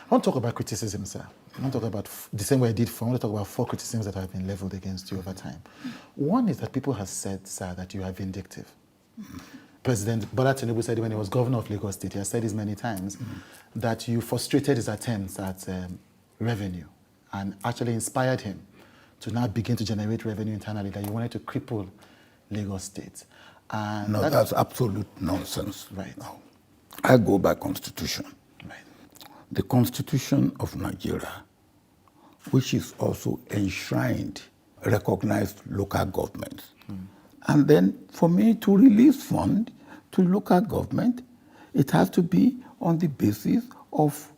I want to talk about criticism, sir. I want to talk about the same way I did for. I want to talk about 4 criticisms that have been leveled against you over time. One is that people have said, sir, that you are vindictive. President Bola Tinubu said when he was governor of Lagos State, he has said this many times, that you frustrated his attempts at revenue and actually inspired him to now begin to generate revenue internally, that you wanted to cripple Lagos State. And no, that's absolute nonsense. Right. No. I go by constitution. Right. The Constitution of Nigeria, which is also enshrined, recognized local governments. And then for me to release funds to local government, it has to be on the basis of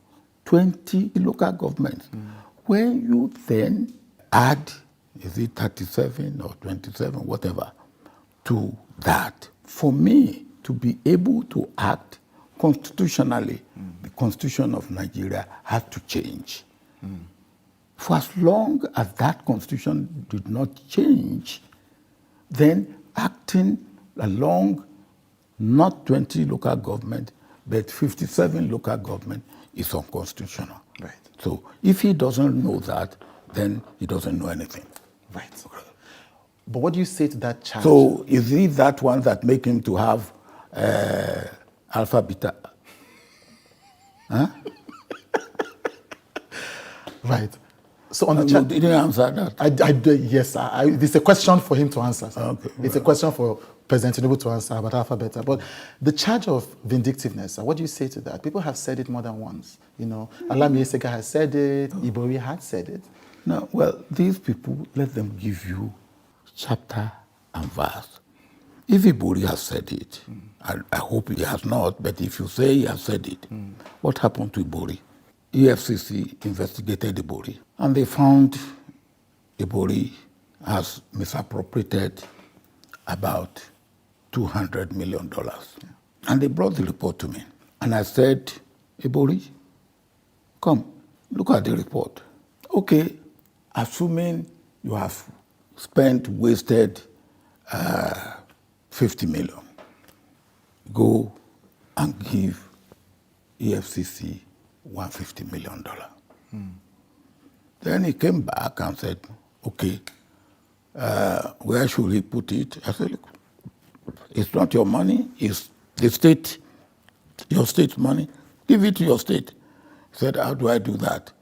20 local governments. When you then add, is it 37 or 27, whatever, to that, for me to be able to act constitutionally, the Constitution of Nigeria has to change. For as long as that Constitution did not change, then acting along not 20 local government, but 57 local government is unconstitutional. Right. So if he doesn't know that, then he doesn't know anything. Right. But what do you say to that charge? So is he that one that make him to have alpha, beta? Huh? Right. So on the charge, didn't answer that. yes, it's a question for him to answer. Sir. Okay, it's a question for President Tinubu to answer about alpha, beta. But the charge of vindictiveness, sir, what do you say to that? People have said it more than once. You know, Alami Esega has said it. Ibori had said it. No, well, these people, let them give you chapter and verse. If Ibori has said it, I hope he has not, but if you say he has said it, what happened to Ibori? EFCC investigated Ibori, and they found Ibori has misappropriated about $200 million. And they brought the report to me. And I said, Ibori, come, look at the report. Okay, assuming you have wasted 50 million, go and give EFCC $150 million. Then he came back and said, okay, where should he put it? I said, look, it's not your money, it's the state, your state's money. Give it to your state. He said, how do I do that?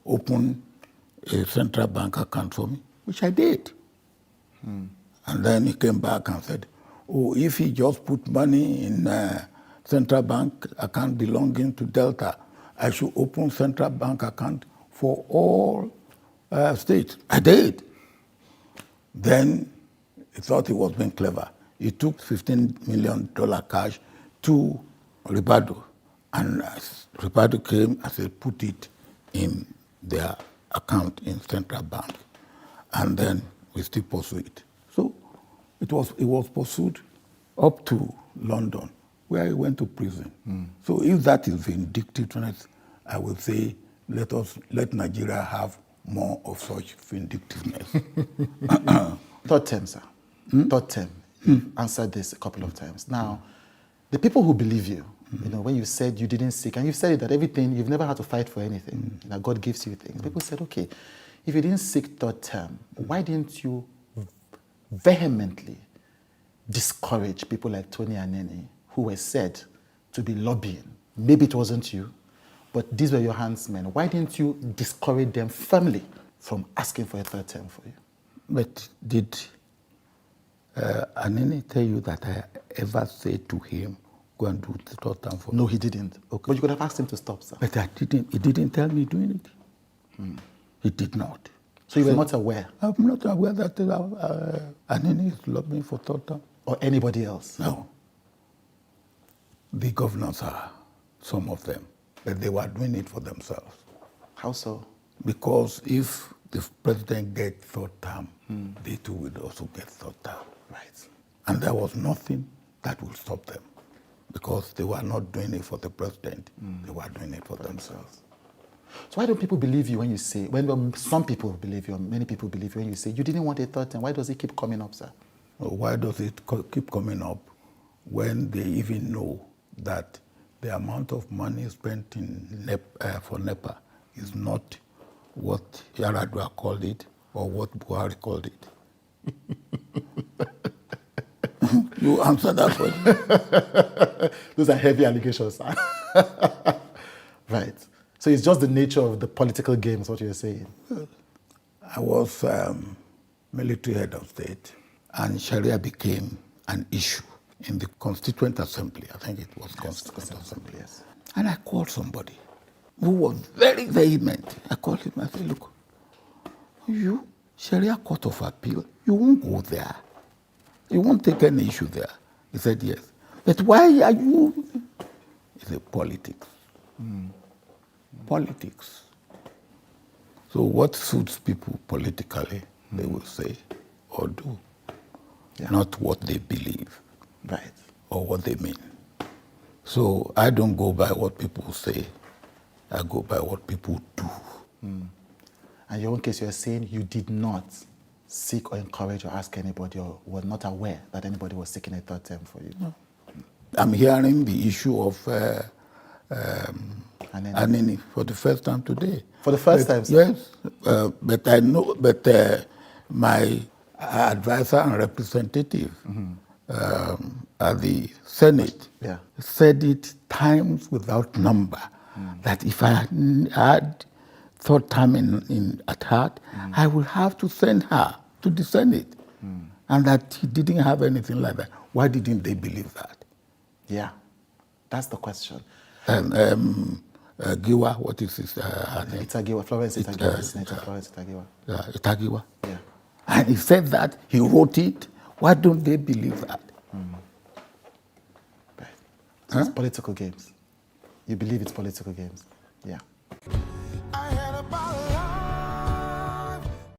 Open a central bank account for me, which I did. And then he came back and said, oh, if he just put money in central bank account belonging to Delta, I should open central bank account for all states. I did. Then he thought he was being clever. He took $15 million cash to Ribado. And Ribado came and said, put it in their account in central bank. And then we still pursue it. So it was pursued up to London, where he went to prison. So if that is vindictiveness, I would say let Nigeria have more of such vindictiveness. Third term, sir. Third term. Answered this a couple of times. Now, the people who believe you, you know, when you said you didn't seek, and you've said that everything, you've never had to fight for anything, that God gives you things. People said, okay, if you didn't seek third term, why didn't you vehemently discourage people like Tony Anene, who were said to be lobbying? Maybe it wasn't you, but these were your handsmen. Why didn't you discourage them firmly from asking for a third term for you? But did Anene tell you that I ever said to him, go and do the third term for me? No, he didn't. Okay. But you could have asked him to stop, sir. But he didn't tell me doing it. He did not. So you were not aware? I'm not aware that Anene is lobbying for third term. Or anybody else? No. The governors are, some of them, but they were doing it for themselves. How so? Because if the president gets third term, they too will also get third term. Right. And there was nothing that would stop them, because they were not doing it for the president, they were doing it for themselves. So why don't people believe you when you say, when some people believe you, or many people believe you when you say you didn't want a third term? Why does it keep coming up, sir? Why does it keep coming up when they even know that the amount of money spent in for NEPA is not what Yaradua called it or what Buhari called it. You answer that question. Those are heavy allegations. Right. So it's just the nature of the political game, is what you're saying. I was military head of state, and Sharia became an issue in the Constituent Assembly. I think it was Constituent Assembly. Yes. And I called somebody who was very vehement. I called him. I said, look, you, Sharia Court of Appeal, you won't go there. You won't take any issue there. He said, yes. But why are you? He said, politics. Politics. So what suits people politically, they will say or do, not what they believe, Right. or what they mean. So I don't go by what people say. I go by what people do. And in your own case, you're saying you did not seek or encourage or ask anybody, or were not aware that anybody was seeking a third term for you. No. I'm hearing the issue of Anini for the first time today. For the first time, sir? Yes, but I know. But my advisor and representative at the Senate said it times without number that if I had third time at heart, I will have to send her to the Senate, and that he didn't have anything like that. Why didn't they believe that? Yeah, that's the question. Giwa, what is his name? Itagiwa, Florence Itagiwa, Senator Florence Itagiwa. Yeah, Itagiwa. Yeah. And he said that, he wrote it. Why don't they believe that? Right. So it's political games. You believe it's political games. Yeah.